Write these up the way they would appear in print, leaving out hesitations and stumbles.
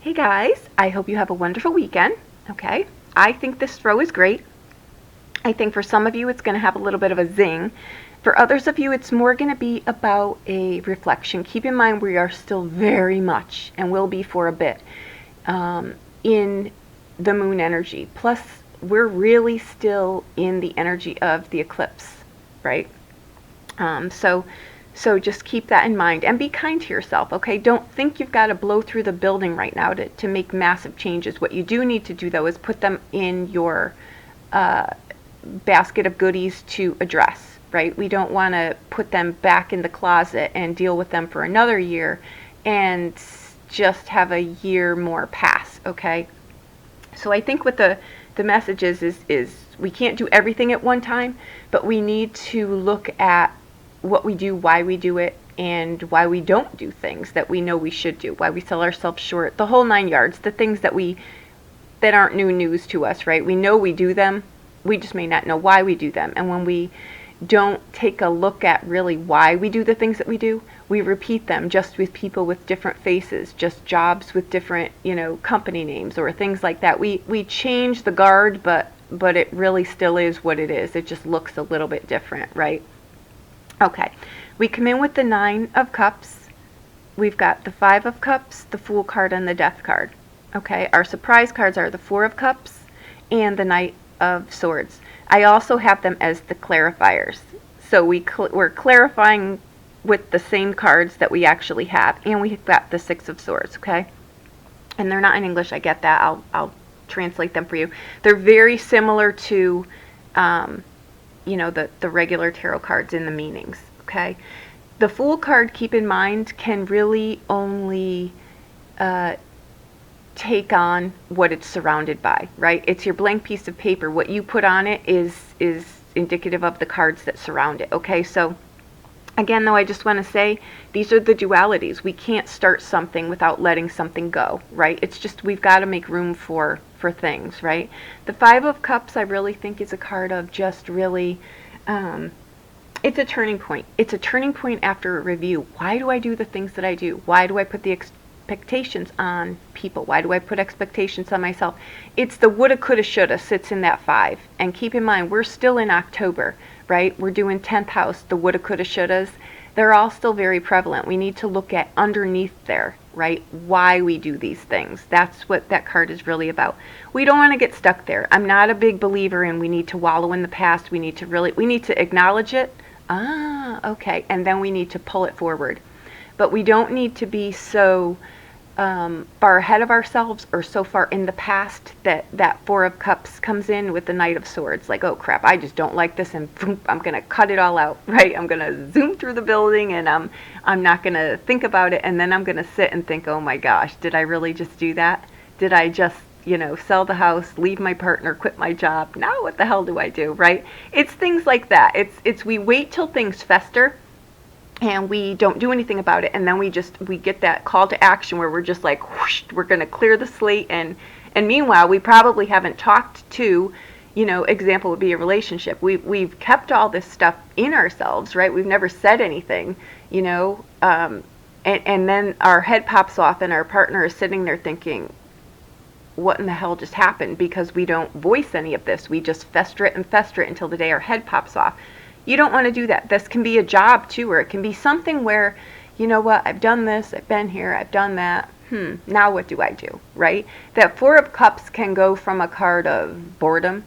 Hey guys, I hope you have a wonderful weekend. Okay, I think this throw is great. I think for some of you it's going to have a little bit of a zing. For others of you, it's more going to be about a reflection. Keep in mind we are still very much, and will be for a bit, in the moon energy. Plus, we're really still in the energy of the eclipse, right? So so just keep that in mind and be kind to yourself, okay? Don't think you've got to blow through the building right now to make massive changes. What you do need to do, though, is put them in your basket of goodies to address, right? We don't want to put them back in the closet and deal with them for another year and just have a year more pass, okay? So I think what the message is we can't do everything at one time, but we need to look at what we do, why we do it, and why we don't do things that we know we should do, why we sell ourselves short, the whole 9 yards, the things that aren't new news to us, right? We know we do them, we just may not know why we do them. And when we don't take a look at really why we do the things that we do, we repeat them just with people with different faces, just jobs with different, company names or things like that. We change the guard, but it really still is what it is. It just looks a little bit different, right? Okay, we come in with the 9 of Cups. We've got the 5 of Cups, the Fool card, and the Death card. Okay, our surprise cards are the 4 of Cups and the Knight of Swords. I also have them as the clarifiers. So we're clarifying with the same cards that we actually have, and we've got the 6 of Swords, okay? And they're not in English, I get that. I'll translate them for you. They're very similar to the regular tarot cards in the meanings, okay? The Fool card, keep in mind, can really only take on what it's surrounded by, right? It's your blank piece of paper. What you put on it is indicative of the cards that surround it, okay? So again, though, I just want to say these are the dualities. We can't start something without letting something go, right? It's just we've got to make room for things, right? The 5 of Cups, I really think, is a card of just really, it's a turning point. It's a turning point after a review. Why do I do the things that I do? Why do I put the expectations on people? Why do I put expectations on myself? It's the woulda, coulda, shoulda sits in that 5. And keep in mind, we're still in October, right? We're doing 10th house, the woulda, coulda, shouldas. They're all still very prevalent. We need to look at underneath there, right? Why we do these things. That's what that card is really about. We don't want to get stuck there. I'm not a big believer in we need to wallow in the past. We need to acknowledge it. Okay. And then we need to pull it forward. But we don't need to be so far ahead of ourselves or so far in the past that 4 of Cups comes in with the Knight of Swords. Like, oh crap, I just don't like this, and I'm going to cut it all out, right? I'm going to zoom through the building, and I'm not going to think about it, and then I'm going to sit and think, oh my gosh, did I really just do that? Did I just, sell the house, leave my partner, quit my job? Now what the hell do I do, right? It's things like that. It's we wait till things fester and we don't do anything about it, and then we get that call to action where we're just like, whoosh, we're going to clear the slate, and meanwhile we probably haven't talked to, example would be a relationship. We've kept all this stuff in ourselves, right? We've never said anything, and then our head pops off and our partner is sitting there thinking, what in the hell just happened? Because we don't voice any of this. We just fester it until the day our head pops off. You don't want to do that. This can be a job too, or it can be something where, you know what, I've done this, I've been here, I've done that. Now what do I do, right? That 4 of Cups can go from a card of boredom,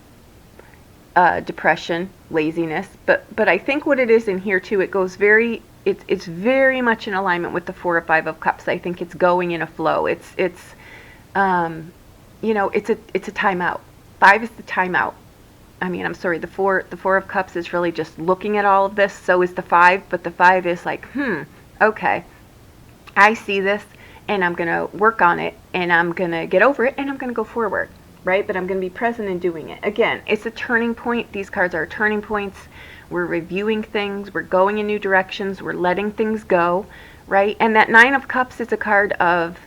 depression, laziness, but I think what it is in here too, it's very much in alignment with the 4 or 5 of Cups. I think it's going in a flow. It's a timeout. 5 is the timeout. I'm sorry, the 4 of Cups is really just looking at all of this. So is the 5, but the 5 is like, okay, I see this, and I'm going to work on it, and I'm going to get over it, and I'm going to go forward, right? But I'm going to be present in doing it. Again, it's a turning point. These cards are turning points. We're reviewing things. We're going in new directions. We're letting things go, right? And that 9 of Cups is a card of,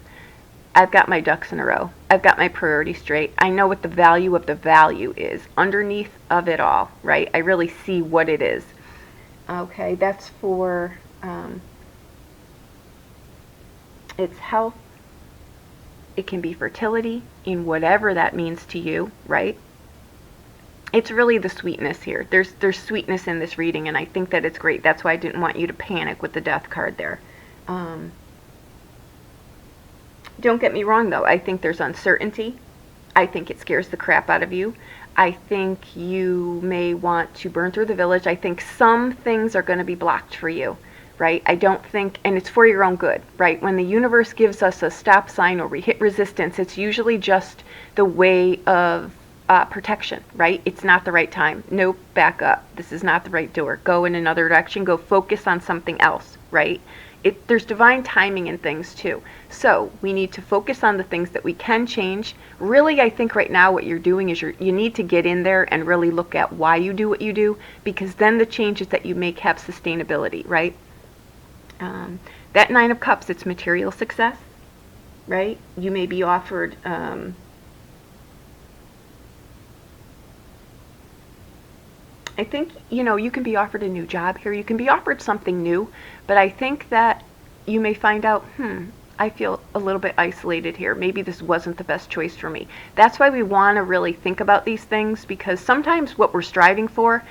I've got my ducks in a row. I've got my priorities straight. I know what the value of the value is underneath of it all, right? I really see what it is. Okay, that's for, it's health, It can be fertility in whatever that means to you, right? It's really the sweetness here. There's sweetness in this reading, and I think that it's great. That's why I didn't want you to panic with the death card there. Don't get me wrong, though. I think there's uncertainty. I think it scares the crap out of you. I think you may want to burn through the village. I think some things are going to be blocked for you, right? I don't think, and it's for your own good, right? When the universe gives us a stop sign or we hit resistance, it's usually just the way of protection, right? It's not the right time. Nope, back up. This is not the right door. Go in another direction. Go focus on something else, right? There's divine timing in things too. So we need to focus on the things that we can change. Really, I think right now what you're doing is you need to get in there and really look at why you do what you do, because then the changes that you make have sustainability, right? That Nine of Cups, it's material success, right? You may be offered I think, you can be offered a new job here. You can be offered something new, but I think that you may find out, I feel a little bit isolated here. Maybe this wasn't the best choice for me. That's why we want to really think about these things, because sometimes what we're striving for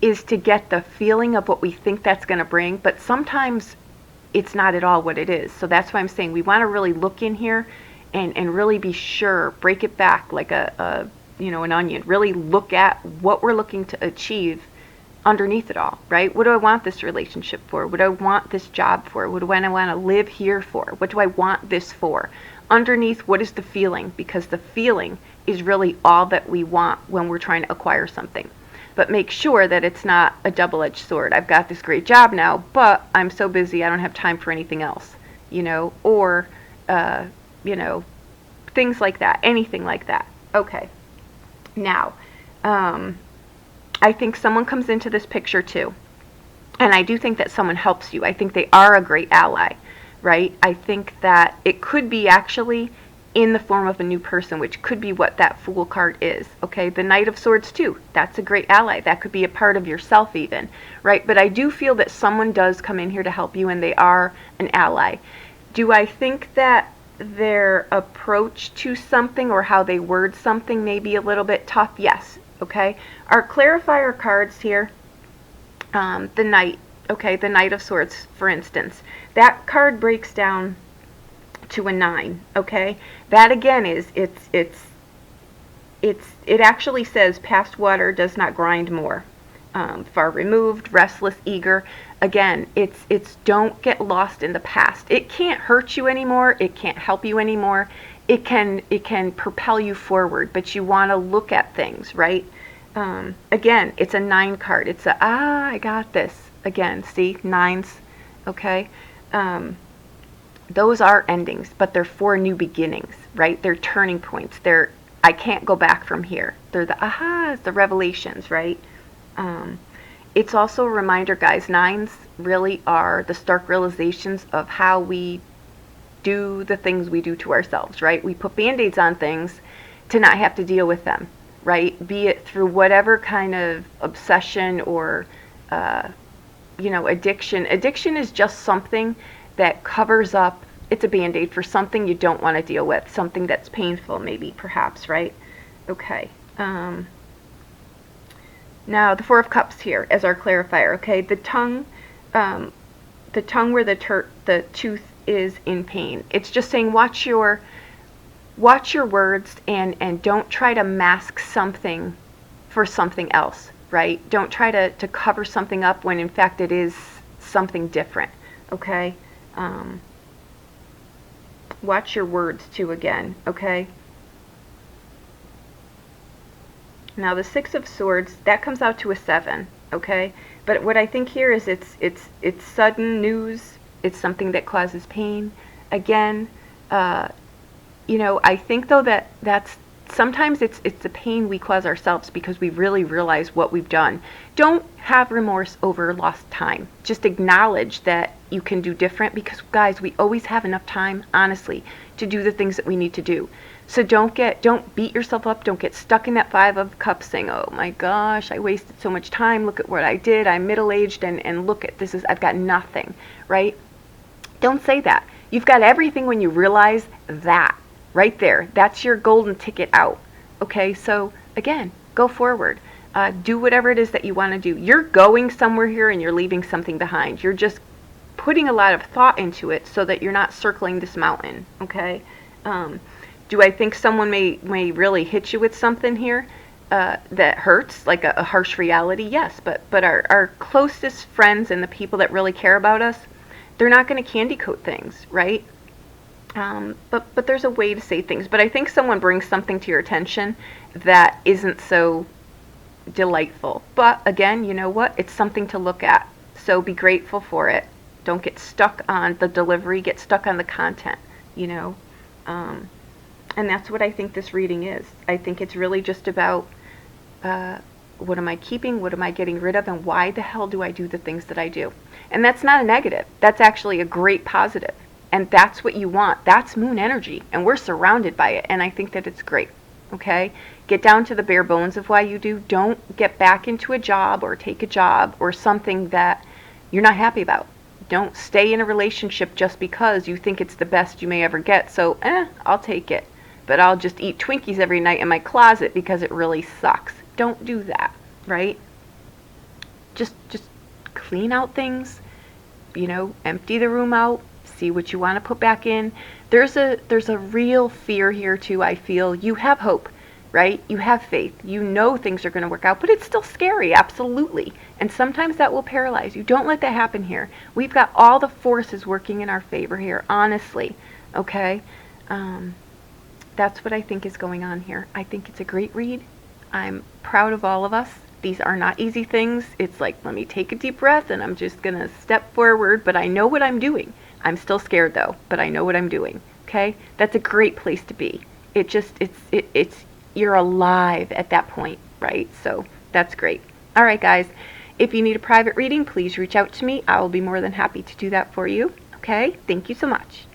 is to get the feeling of what we think that's going to bring, but sometimes it's not at all what it is. So that's why I'm saying we want to really look in here and really be sure, break it back like an onion, really look at what we're looking to achieve underneath it all, right? What do I want this relationship for? What do I want this job for? What do I want to live here for? What do I want this for? Underneath, what is the feeling? Because the feeling is really all that we want when we're trying to acquire something. But make sure that it's not a double-edged sword. I've got this great job now, but I'm so busy I don't have time for anything else, or, things like that, anything like that. Okay. Now, I think someone comes into this picture too, and I do think that someone helps you. I think they are a great ally, right? I think that it could be actually in the form of a new person, which could be what that Fool card is, okay? The Knight of Swords too, that's a great ally. That could be a part of yourself even, right? But I do feel that someone does come in here to help you, and they are an ally. Do I think that their approach to something or how they word something may be a little bit tough? Yes, okay? Our clarifier cards here, the Knight, okay, the Knight of Swords, for instance, that card breaks down to a 9, okay? That again is, it actually says past water does not grind more. Far removed, restless, eager. Again, it's don't get lost in the past. It can't hurt you anymore. It can't help you anymore. It can propel you forward, but you want to look at things, right? Again, it's a 9 card. It's I got this. Again, see, 9s, okay? Those are endings, but they're for new beginnings, right? They're turning points. I can't go back from here. They're the ahas, the revelations, right? It's also a reminder, guys, 9s really are the stark realizations of how we do the things we do to ourselves, right? We put band-aids on things to not have to deal with them, right? Be it through whatever kind of obsession or, addiction. Addiction is just something that covers up, it's a band-aid for something you don't want to deal with, something that's painful maybe, perhaps, right? Okay. Now, the Four of Cups here as our clarifier, okay? The tongue where the tooth is in pain. It's just saying watch your words and don't try to mask something for something else, right? Don't try to cover something up when in fact it is something different, okay? Watch your words too again, okay? Now the Six of Swords, that comes out to a 7, okay? But what I think here is it's sudden news. It's something that causes pain. Again, I think though that's sometimes it's the pain we cause ourselves because we really realize what we've done. Don't have remorse over lost time. Just acknowledge that you can do different, because guys, we always have enough time, honestly, to do the things that we need to do. So don't beat yourself up. Don't get stuck in that Five of Cups saying, oh my gosh, I wasted so much time. Look at what I did. I'm middle-aged and look at this, I've got nothing, right? Don't say that. You've got everything when you realize that. right there. That's your golden ticket out. Okay, so again, go forward. Do whatever it is that you want to do. You're going somewhere here and you're leaving something behind. You're just putting a lot of thought into it so that you're not circling this mountain. Okay. Do I think someone may really hit you with something here that hurts, like a harsh reality? Yes, but our closest friends and the people that really care about us, they're not going to candy coat things, right? But there's a way to say things. But I think someone brings something to your attention that isn't so delightful. But again, you know what? It's something to look at. So be grateful for it. Don't get stuck on the delivery. Get stuck on the content, you know. And that's what I think this reading is. I think it's really just about what am I keeping, what am I getting rid of, and why the hell do I do the things that I do? And that's not a negative. That's actually a great positive. And that's what you want. That's moon energy. And we're surrounded by it. And I think that it's great. Okay? Get down to the bare bones of why you do. Don't get back into a job or take a job or something that you're not happy about. Don't stay in a relationship just because you think it's the best you may ever get. So, I'll take it. But I'll just eat Twinkies every night in my closet because it really sucks. Don't do that, right? Just clean out things, you know, empty the room out, see what you want to put back in. There's a real fear here too, I feel. You have hope, right? You have faith. You know things are going to work out, but it's still scary, absolutely. And sometimes that will paralyze you. Don't let that happen here. We've got all the forces working in our favor here, honestly, okay? That's what I think is going on here. I think it's a great read. I'm proud of all of us. These are not easy things. It's like, let me take a deep breath and I'm just going to step forward, but I know what I'm doing. I'm still scared though, but I know what I'm doing. Okay? That's a great place to be. It's you're alive at that point, right? So that's great. All right, guys. If you need a private reading, please reach out to me. I will be more than happy to do that for you. Okay? Thank you so much.